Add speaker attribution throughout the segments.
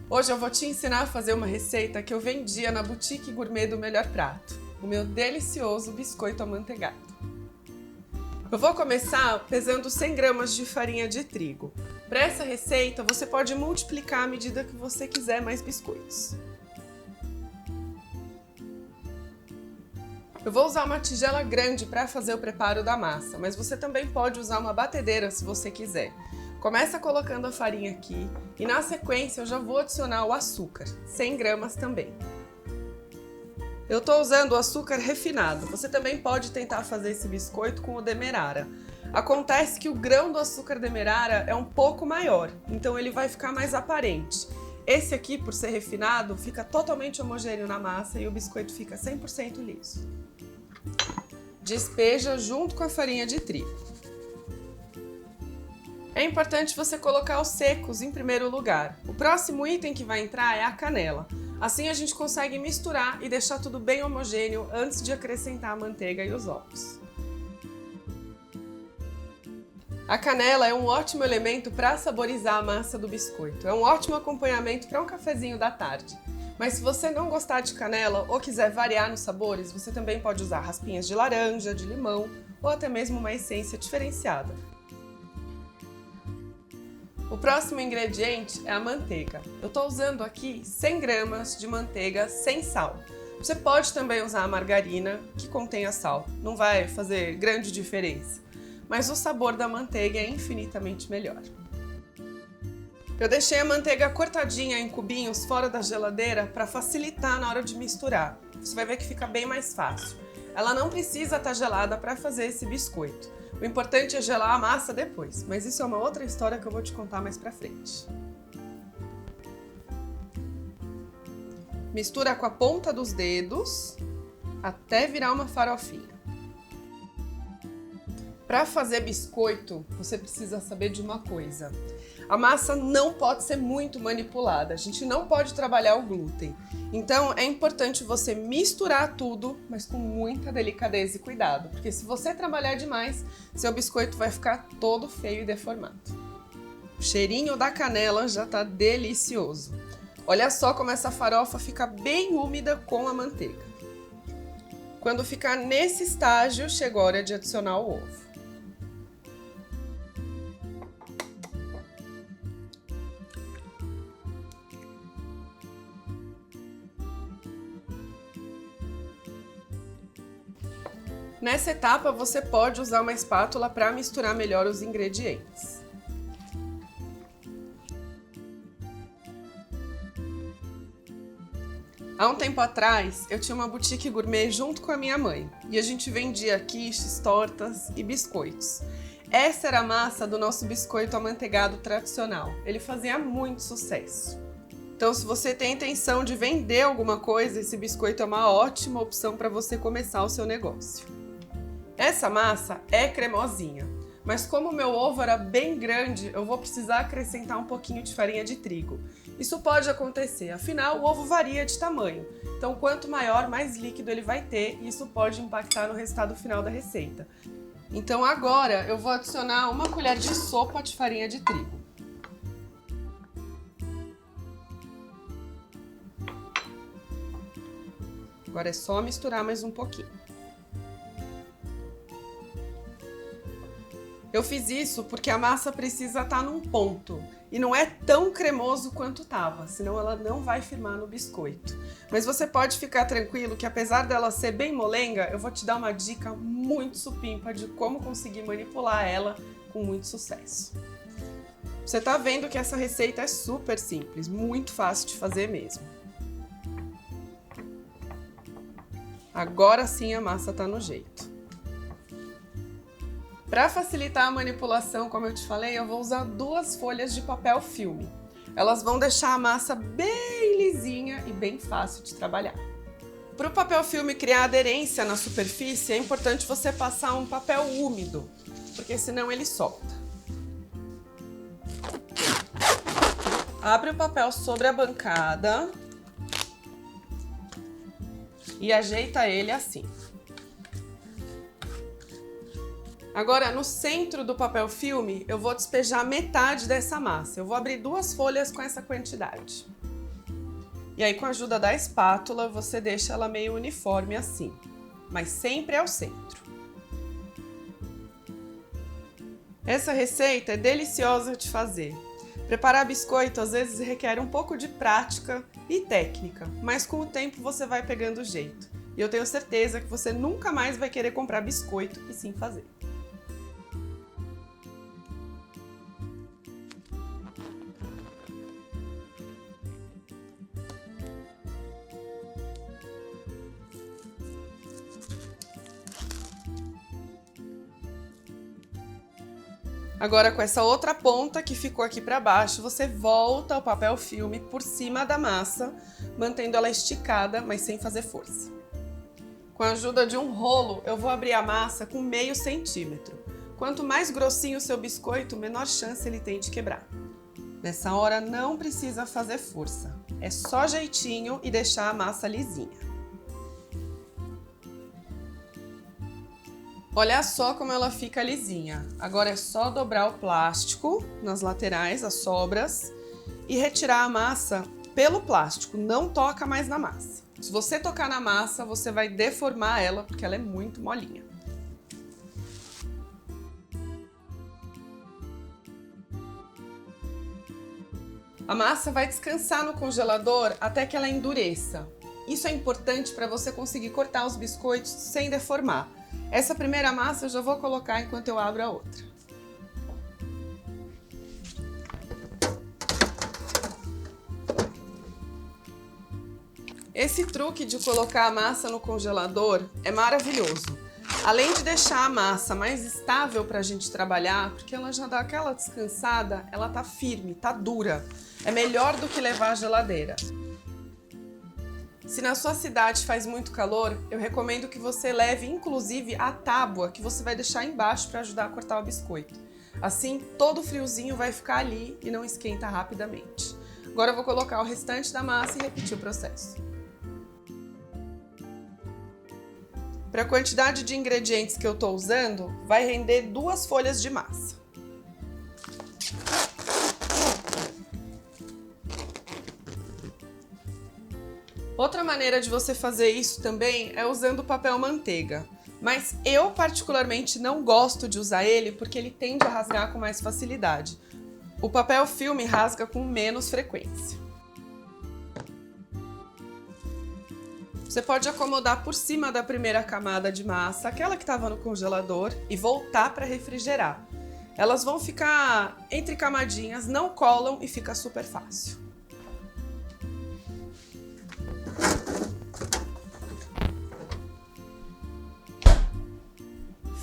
Speaker 1: Hoje eu vou te ensinar a fazer uma receita que eu vendia na Boutique Gourmet do Melhor Prato, o meu delicioso biscoito amanteigado. Eu vou começar pesando 100 gramas de farinha de trigo. Para essa receita você pode multiplicar à medida que você quiser mais biscoitos. Eu vou usar uma tigela grande para fazer o preparo da massa, mas você também pode usar uma batedeira se você quiser. Começa colocando a farinha aqui e na sequência eu já vou adicionar o açúcar, 100 gramas também. Eu estou usando o açúcar refinado, você também pode tentar fazer esse biscoito com o demerara. Acontece que o grão do açúcar demerara é um pouco maior, então ele vai ficar mais aparente. Esse aqui, por ser refinado, fica totalmente homogêneo na massa e o biscoito fica 100% liso. Despeja junto com a farinha de trigo. É importante você colocar os secos em primeiro lugar. O próximo item que vai entrar é a canela. Assim a gente consegue misturar e deixar tudo bem homogêneo antes de acrescentar a manteiga e os ovos. A canela é um ótimo elemento para saborizar a massa do biscoito. É um ótimo acompanhamento para um cafezinho da tarde. Mas se você não gostar de canela ou quiser variar nos sabores, você também pode usar raspinhas de laranja, de limão ou até mesmo uma essência diferenciada. O próximo ingrediente é a manteiga. Eu estou usando aqui 100 gramas de manteiga sem sal. Você pode também usar a margarina, que contém a sal. Não vai fazer grande diferença, mas o sabor da manteiga é infinitamente melhor. Eu deixei a manteiga cortadinha em cubinhos fora da geladeira para facilitar na hora de misturar. Você vai ver que fica bem mais fácil. Ela não precisa estar gelada para fazer esse biscoito. O importante é gelar a massa depois, mas isso é uma outra história que eu vou te contar mais pra frente. Mistura com a ponta dos dedos até virar uma farofinha. Para fazer biscoito, você precisa saber de uma coisa. A massa não pode ser muito manipulada, a gente não pode trabalhar o glúten. Então é importante você misturar tudo, mas com muita delicadeza e cuidado, porque se você trabalhar demais, seu biscoito vai ficar todo feio e deformado. O cheirinho da canela já está delicioso. Olha só como essa farofa fica bem úmida com a manteiga. Quando ficar nesse estágio, chegou a hora de adicionar o ovo. Nessa etapa, você pode usar uma espátula para misturar melhor os ingredientes. Há um tempo atrás, eu tinha uma boutique gourmet junto com a minha mãe e a gente vendia quiches, tortas e biscoitos. Essa era a massa do nosso biscoito amanteigado tradicional. Ele fazia muito sucesso. Então, se você tem a intenção de vender alguma coisa, esse biscoito é uma ótima opção para você começar o seu negócio. Essa massa é cremosinha, mas como o meu ovo era bem grande, eu vou precisar acrescentar um pouquinho de farinha de trigo. Isso pode acontecer, afinal o ovo varia de tamanho, então quanto maior, mais líquido ele vai ter e isso pode impactar no resultado final da receita. Então agora eu vou adicionar uma colher de sopa de farinha de trigo. Agora é só misturar mais um pouquinho. Eu fiz isso porque a massa precisa estar num ponto e não é tão cremoso quanto estava, senão ela não vai firmar no biscoito. Mas você pode ficar tranquilo que apesar dela ser bem molenga, eu vou te dar uma dica muito supimpa de como conseguir manipular ela com muito sucesso. Você tá vendo que essa receita é super simples, muito fácil de fazer mesmo. Agora sim a massa tá no jeito. Para facilitar a manipulação, como eu te falei, eu vou usar 2 folhas de papel filme. Elas vão deixar a massa bem lisinha e bem fácil de trabalhar. Para o papel filme criar aderência na superfície, é importante você passar um papel úmido, porque senão ele solta. Abre o papel sobre a bancada e ajeita ele assim. Agora, no centro do papel filme, eu vou despejar metade dessa massa. Eu vou abrir 2 folhas com essa quantidade. E aí, com a ajuda da espátula, você deixa ela meio uniforme assim, mas sempre ao centro. Essa receita é deliciosa de fazer. Preparar biscoito às vezes requer um pouco de prática e técnica, mas com o tempo você vai pegando o jeito. E eu tenho certeza que você nunca mais vai querer comprar biscoito e sim fazer. Agora, com essa outra ponta que ficou aqui para baixo, você volta o papel filme por cima da massa, mantendo ela esticada, mas sem fazer força. Com a ajuda de um rolo, eu vou abrir a massa com meio centímetro. Quanto mais grossinho o seu biscoito, menor chance ele tem de quebrar. Nessa hora não precisa fazer força, é só jeitinho e deixar a massa lisinha. Olha só como ela fica lisinha. Agora é só dobrar o plástico nas laterais, as sobras, e retirar a massa pelo plástico. Não toca mais na massa. Se você tocar na massa, você vai deformar ela, porque ela é muito molinha. A massa vai descansar no congelador até que ela endureça. Isso é importante para você conseguir cortar os biscoitos sem deformar. Essa primeira massa eu já vou colocar enquanto eu abro a outra. Esse truque de colocar a massa no congelador é maravilhoso. Além de deixar a massa mais estável para a gente trabalhar, porque ela já dá aquela descansada, ela tá firme, tá dura. É melhor do que levar à geladeira. Se na sua cidade faz muito calor, eu recomendo que você leve inclusive a tábua que você vai deixar embaixo para ajudar a cortar o biscoito. Assim, todo o friozinho vai ficar ali e não esquenta rapidamente. Agora eu vou colocar o restante da massa e repetir o processo. Para a quantidade de ingredientes que eu estou usando, vai render 2 folhas de massa. Outra maneira de você fazer isso também é usando papel manteiga, mas eu particularmente não gosto de usar ele porque ele tende a rasgar com mais facilidade. O papel filme rasga com menos frequência. Você pode acomodar por cima da primeira camada de massa, aquela que estava no congelador, e voltar para refrigerar. Elas vão ficar entre camadinhas, não colam e fica super fácil.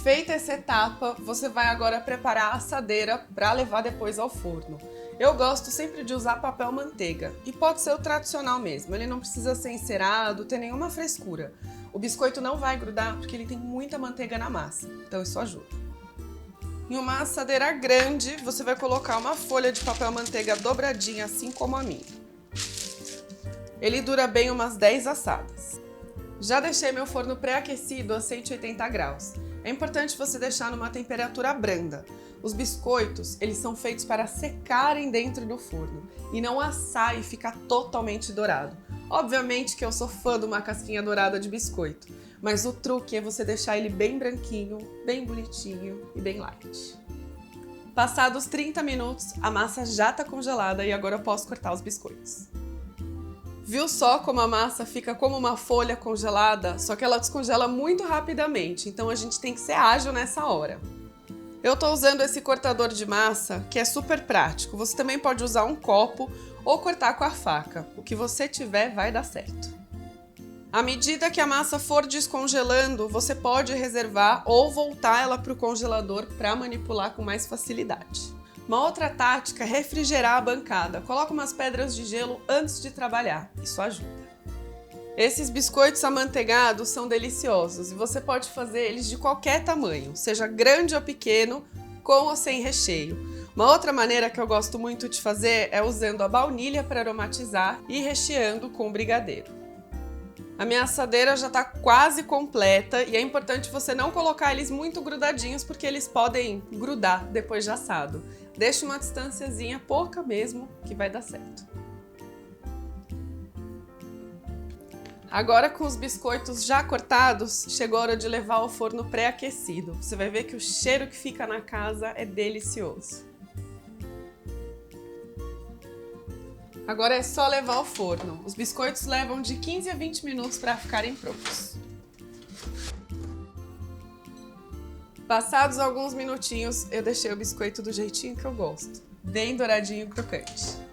Speaker 1: Feita essa etapa, você vai agora preparar a assadeira para levar depois ao forno. Eu gosto sempre de usar papel manteiga, e pode ser o tradicional mesmo, ele não precisa ser encerado, ter nenhuma frescura. O biscoito não vai grudar porque ele tem muita manteiga na massa, então isso ajuda. Em uma assadeira grande, você vai colocar uma folha de papel manteiga dobradinha, assim como a minha. Ele dura bem umas 10 assadas. Já deixei meu forno pré-aquecido a 180 graus. É importante você deixar numa temperatura branda. Os biscoitos, eles são feitos para secarem dentro do forno e não assar e ficar totalmente dourado. Obviamente que eu sou fã de uma casquinha dourada de biscoito, mas o truque é você deixar ele bem branquinho, bem bonitinho e bem light. Passados 30 minutos, a massa já está congelada e agora eu posso cortar os biscoitos. Viu só como a massa fica como uma folha congelada, só que ela descongela muito rapidamente, então a gente tem que ser ágil nessa hora. Eu estou usando esse cortador de massa, que é super prático. Você também pode usar um copo ou cortar com a faca. O que você tiver vai dar certo. À medida que a massa for descongelando, você pode reservar ou voltar ela para o congelador para manipular com mais facilidade. Uma outra tática é refrigerar a bancada. Coloca umas pedras de gelo antes de trabalhar, isso ajuda. Esses biscoitos amanteigados são deliciosos e você pode fazer eles de qualquer tamanho, seja grande ou pequeno, com ou sem recheio. Uma outra maneira que eu gosto muito de fazer é usando a baunilha para aromatizar e recheando com brigadeiro. A minha assadeira já está quase completa e é importante você não colocar eles muito grudadinhos porque eles podem grudar depois de assado. Deixe uma distânciazinha, pouca mesmo, que vai dar certo. Agora com os biscoitos já cortados, chegou a hora de levar ao forno pré-aquecido. Você vai ver que o cheiro que fica na casa é delicioso. Agora é só levar ao forno. Os biscoitos levam de 15 a 20 minutos para ficarem prontos. Passados alguns minutinhos, eu deixei o biscoito do jeitinho que eu gosto, bem douradinho e crocante.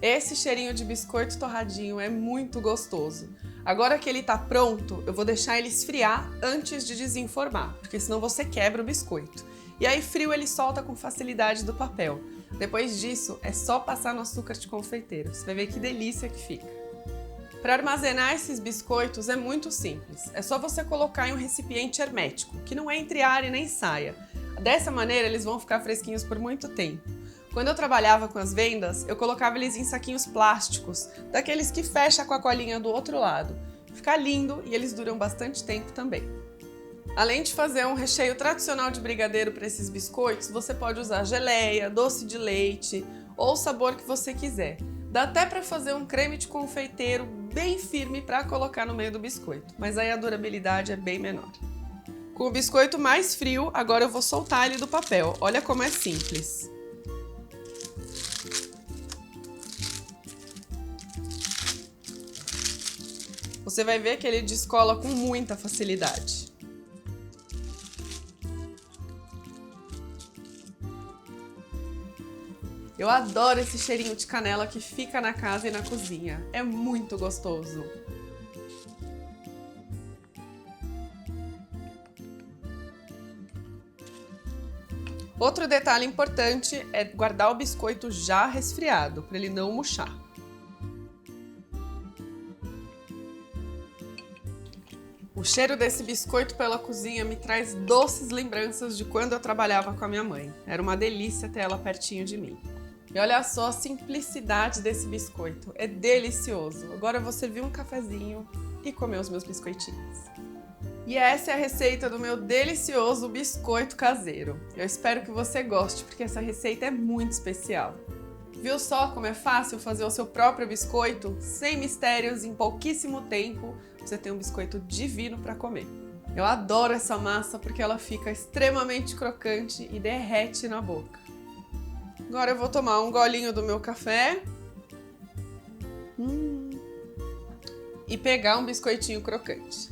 Speaker 1: Esse cheirinho de biscoito torradinho é muito gostoso. Agora que ele tá pronto, eu vou deixar ele esfriar antes de desenformar, porque senão você quebra o biscoito. E aí frio ele solta com facilidade do papel. Depois disso, é só passar no açúcar de confeiteiro. Você vai ver que delícia que fica. Para armazenar esses biscoitos é muito simples. É só você colocar em um recipiente hermético, que não entre ar e nem saia. Dessa maneira, eles vão ficar fresquinhos por muito tempo. Quando eu trabalhava com as vendas, eu colocava eles em saquinhos plásticos, daqueles que fecha com a colinha do outro lado. Fica lindo e eles duram bastante tempo também. Além de fazer um recheio tradicional de brigadeiro para esses biscoitos, você pode usar geleia, doce de leite ou o sabor que você quiser. Dá até para fazer um creme de confeiteiro bem firme para colocar no meio do biscoito, mas aí a durabilidade é bem menor. Com o biscoito mais frio, agora eu vou soltar ele do papel. Olha como é simples. Você vai ver que ele descola com muita facilidade. Eu adoro esse cheirinho de canela que fica na casa e na cozinha. É muito gostoso. Outro detalhe importante é guardar o biscoito já resfriado, para ele não murchar. O cheiro desse biscoito pela cozinha me traz doces lembranças de quando eu trabalhava com a minha mãe. Era uma delícia ter ela pertinho de mim. E olha só a simplicidade desse biscoito, é delicioso. Agora eu vou servir um cafezinho e comer os meus biscoitinhos. E essa é a receita do meu delicioso biscoito caseiro. Eu espero que você goste, porque essa receita é muito especial. Viu só como é fácil fazer o seu próprio biscoito? Sem mistérios, em pouquíssimo tempo, você tem um biscoito divino para comer. Eu adoro essa massa porque ela fica extremamente crocante e derrete na boca. Agora eu vou tomar um golinho do meu café e pegar um biscoitinho crocante.